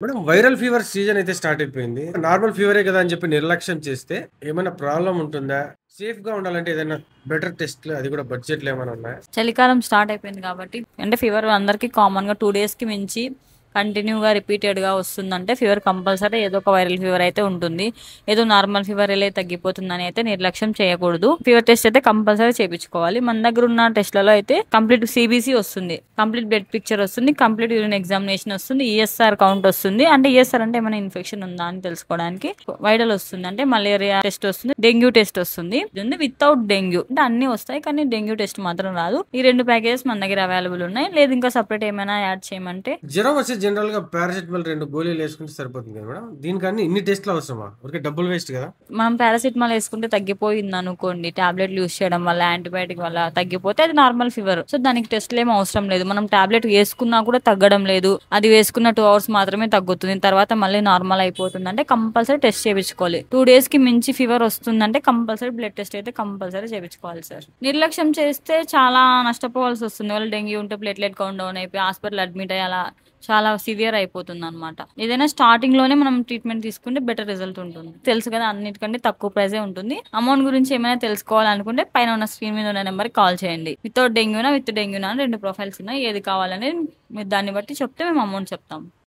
Madam viral fever season అయితే start అయిపోయింది. Normal ఫీవరే కదా అని చెప్పి నిర్లక్ష్యం చేస్తే ఏమైనా ప్రాబ్లమ్ ఉంటుందా? సేఫ్‌గా ఉండాలంటే ఏదైనా బెటర్ టెస్ట్‌లు అది కూడా బడ్జెట్‌లో ఏమైనా ఉన్నాయా? చలికాలం స్టార్ట్ అయిపోయింది కాబట్టి అంటే ఫీవర్ అందరికీ కామన్‌గా 2 డేస్‌కి మించి కంటిన్యూగా రిపీటెడ్‌గా వస్తుందంటే ఫీవర్ కంపల్సరీ ఏదో ఒక వైరల్ ఫీవర్ అయితే ఉంటుంది. ఏదో నార్మల్ ఫీవర్ ఎళ్ళే తగ్గిపోతుందని అయితే నిర్లక్ష్యం చేయకూడదు. ఫీవర్ టెస్ట్ అయితే కంపల్సరీ చేపించుకోవాలి. మన దగ్గర ఉన్న టెస్ట్‌లలో అయితే కంప్లీట్ సీబీసీ వస్తుంది. కంప్లీట్ బ్లడ్ పిక్చర్ వస్తుంది. కంప్లీట్ యూరిన్ ఎగ్జామినేషన్ వస్తుంది. ఈఎస్ఆర్ కౌంట్ వస్తుంది. అంటే ఈఎస్ఆర్ అంటే ఏమైనా ఇన్ఫెక్షన్ ఉందా అని తెలుసుకోవడానికి. వైరల్ వస్తుంది. అంటే మలేరియా టెస్ట్ వస్తుంది. డెంగ్యూ టెస్ట్ వస్తుంది. ఇది వితౌట్ డెంగ్యూ అంటే అన్ని వస్తాయి. కానీ డెంగ్యూ టెస్ట్ మాత్రం రాదు. ఈ 2 ప్యాకేజెస్ మన దగ్గర అవైలబుల్ ఉన్నాయి. లేదు ఇంకా సెపరేట్ ఏమైనా యాడ్ చేయమంటే జ్వరం వస్తే జనరల్‌గా పారాసిటమాల్ 2 గోళీలు ఏసుకుంటే సరిపోతుంది కదా మేడం. దీనికన్నీ ఇన్ని టెస్ట్‌లు అవసరమా? ఊరికే డబ్బులు వేస్ట్ కదా! మనం పారాసిటమాల్ వేసుకుంటే తగ్గిపోయింది అనుకోండి, టాబ్లెట్లు యూస్ చేయడం వల్ల యాంటీబయాటిక్ వల్ల తగ్గిపోతే అది నార్మల్ ఫీవర్. సో దానికి టెస్ట్లు ఏం అవసరం లేదు. మనం టాబ్లెట్ వేసుకున్నా కూడా తగ్గడం లేదు, అది వేసుకున్న 2 అవర్స్ మాత్రమే తగ్గుతుంది, తర్వాత మళ్ళీ నార్మల్ అయిపోతుంది అంటే కంపల్సరీ టెస్ట్ చేయించుకోవాలి. 2 డేస్ కి మించి ఫీవర్ వస్తుందంటే కంపల్సరీ బ్లడ్ టెస్ట్ అయితే కంపల్సరీ చేయించుకోవాలి సార్. నిర్లక్ష్యం చేస్తే చాలా నష్టపోవాల్సి వస్తుంది. వాళ్ళు డెంగ్యూ ఉంటే ప్లేట్లెట్ కౌంట్ డౌన్ అయిపోయి హాస్పిటల్ అడ్మిట్ అయ్యి అలా చాలా సివియర్ అయిపోతుంది అనమాట. ఏదైనా స్టార్టింగ్ లోనే మనం ట్రీట్మెంట్ తీసుకుంటే బెటర్ రిజల్ట్ ఉంటుంది. తెలుసు కదా, అన్నిటికంటే తక్కువ ప్రైజే ఉంటుంది. అమౌంట్ గురించి ఏమైనా తెలుసుకోవాలనుకుంటే పైన ఉన్న స్క్రీన్ మీద ఉన్న నెంబర్ కాల్ చేయండి. వితౌట్ డెంగ్యూనా విత్ డెంగ్యూనా అని 2 ప్రొఫైల్స్ ఉన్నాయి. ఏది కావాలని మీరు దాన్ని బట్టి చెప్తే మేము అమౌంట్ చెప్తాం.